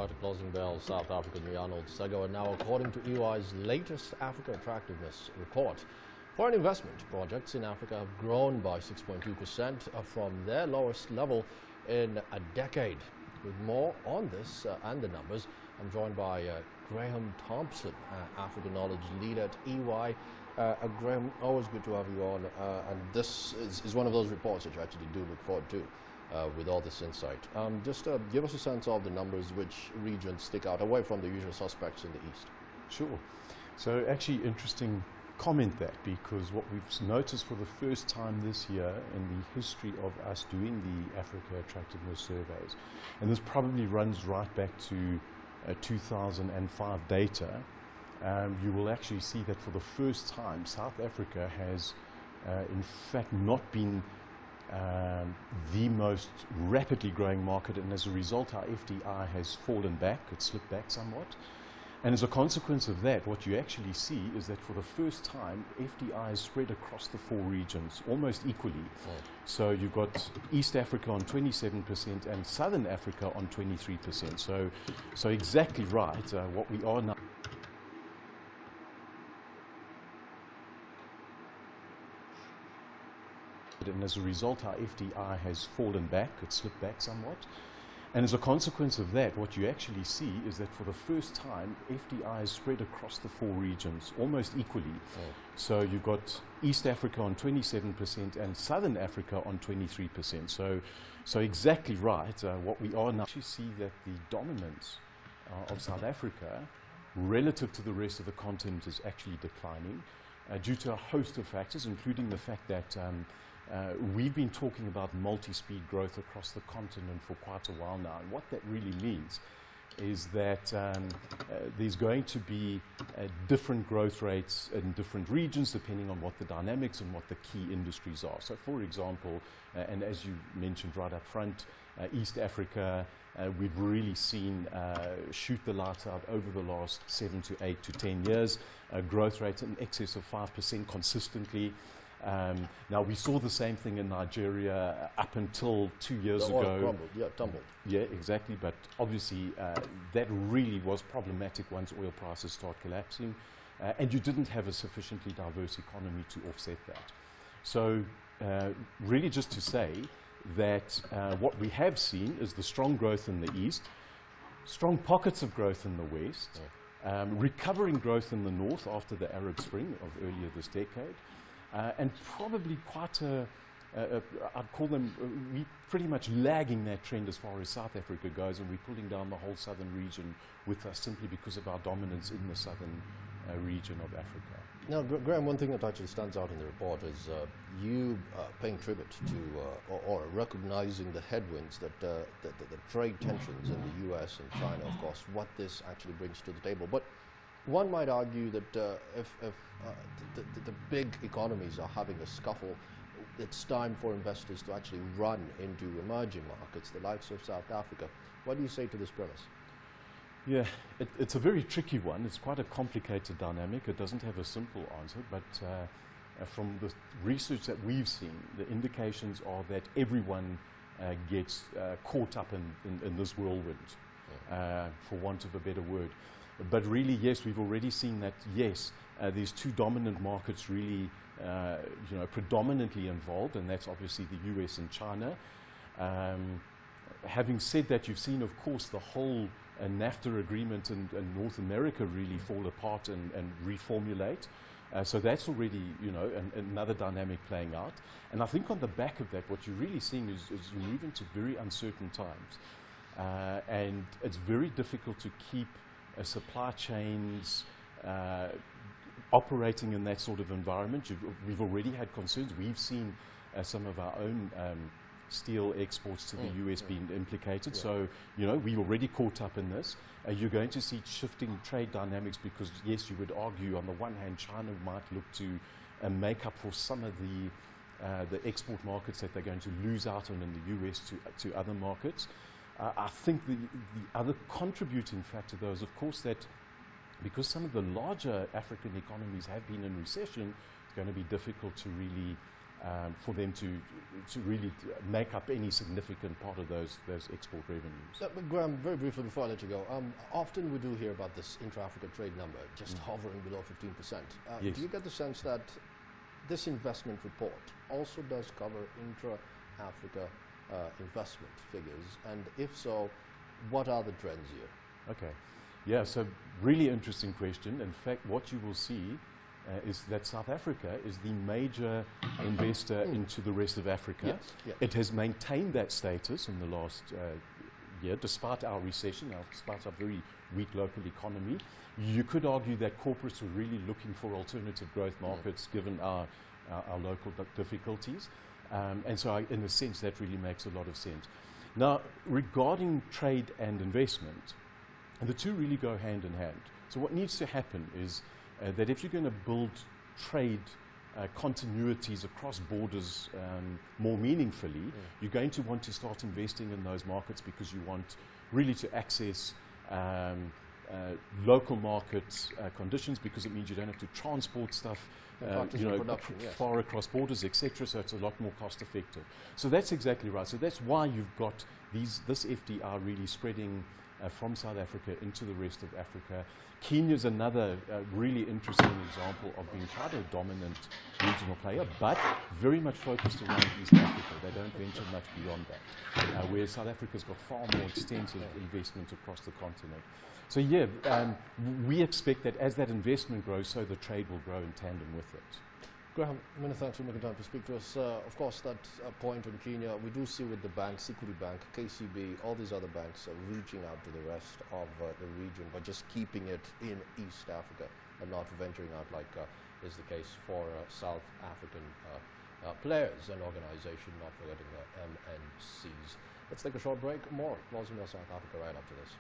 right to closing bell, South African Arnold Sego. And now, according to EY's latest Africa Attractiveness report, foreign investment projects in Africa have grown by 6.2% from their lowest level in a decade. With more on this and the numbers, I'm joined by Graham Thompson, African Knowledge Lead at EY. Graham, always good to have you on. And this is one of those reports that you actually do look forward to with all this insight. Just give us a sense of the numbers, which regions stick out away from the usual suspects in the East. Sure. So actually interesting comment that, because what we've noticed for the first time this year in the history of us doing the Africa Attractiveness surveys, and this probably runs right back to 2005 data, you will actually see that for the first time South Africa has in fact not been the most rapidly growing market, and as a result our FDI has fallen back, it's slipped back somewhat. And as a consequence of that, what you actually see is that for the first time, FDI is spread across the four regions almost equally. So you've got East Africa on 27% and Southern Africa on 23%. So exactly right, what we are now. And as a result, our FDI has fallen back, it's slipped back somewhat. And as a consequence of that, what you actually see is that for the first time, FDI is spread across the four regions almost equally. So you've got East Africa on 27% and Southern Africa on 23%. So exactly right, what we are now, you see that the dominance of South Africa relative to the rest of the continent is actually declining due to a host of factors, including the fact that we've been talking about multi-speed growth across the continent for quite a while now, and what that really means is that there's going to be different growth rates in different regions depending on what the dynamics and what the key industries are. So for example, and as you mentioned right up front, East Africa, we've really seen shoot the lights out over the last 7 to 8 to 10 years, growth rates in excess of 5% consistently. Now we saw the same thing in Nigeria up until 2 years ago. Crumbled, yeah, tumbled. Yeah, exactly. But obviously that really was problematic once oil prices start collapsing, and you didn't have a sufficiently diverse economy to offset that. So really just to say that what we have seen is the strong growth in the East, strong pockets of growth in the West, recovering growth in the North after the Arab Spring of earlier this decade. And probably quite I'd call them, we pretty much lagging that trend as far as South Africa goes, and we're pulling down the whole southern region with us simply because of our dominance in the southern region of Africa. Now, Graham, one thing that actually stands out in the report is you paying tribute to or recognizing the headwinds that the trade tensions in the U.S. and China, of course, what this actually brings to the table. But one might argue that if the big economies are having a scuffle, it's time for investors to actually run into emerging markets, the likes of South Africa. What do you say to this premise? Yeah, it's a very tricky one. It's quite a complicated dynamic. It doesn't have a simple answer, but from the research that we've seen, the indications are that everyone gets caught up in this whirlwind, for want of a better word. But really, yes, we've already seen that, yes, these two dominant markets really, predominantly involved, and that's obviously the US and China. Having said that, you've seen, of course, the whole NAFTA agreement in North America really fall apart and reformulate. So that's already, another dynamic playing out. And I think on the back of that, what you're really seeing is you move into very uncertain times. And it's very difficult to keep supply chains operating in that sort of environment. We've already had concerns. We've seen some of our own steel exports to the US being implicated. So, we're already caught up in this. You're going to see shifting trade dynamics because, yes, you would argue on the one hand, China might look to make up for some of the export markets that they're going to lose out on in the US to other markets. I think the other contributing factor, though, is, of course, that because some of the larger African economies have been in recession, it's going to be difficult to really for them to really make up any significant part of those export revenues. But Graham, very briefly before I let you go, often we do hear about this intra-Africa trade number just hovering below 15%. Yes. Do you get the sense that this investment report also does cover intra-Africa investment figures? And if so, what are the trends here? Okay. Yeah, so really interesting question. In fact, what you will see is that South Africa is the major investor into the rest of Africa. Yes, yes. It has maintained that status in the last year, despite our recession, despite our very weak local economy. You could argue that corporates were really looking for alternative growth markets given our local difficulties. And so in a sense, that really makes a lot of sense. Now, regarding trade and investment, the two really go hand in hand. So what needs to happen is that if you're going to build trade continuities across borders more meaningfully, you're going to want to start investing in those markets because you want really to access local market conditions, because it means you don't have to transport stuff far across borders, etc. So it's a lot more cost effective. So that's exactly right. So that's why you've got this FDI really spreading from South Africa into the rest of Africa. Kenya is another really interesting example of being quite a dominant regional player, but very much focused around East Africa. They don't venture much beyond that, whereas South Africa's got far more extensive investment across the continent. So yeah, we expect that as that investment grows, so the trade will grow in tandem with it. Graham, many thanks for making time to speak to us. Of course, that point on Kenya, we do see with the banks, Equity Bank, KCB, all these other banks are reaching out to the rest of the region, but just keeping it in East Africa and not venturing out like is the case for South African players and organizations, not forgetting the MNCs. Let's take a short break. More closing on South Africa right after this.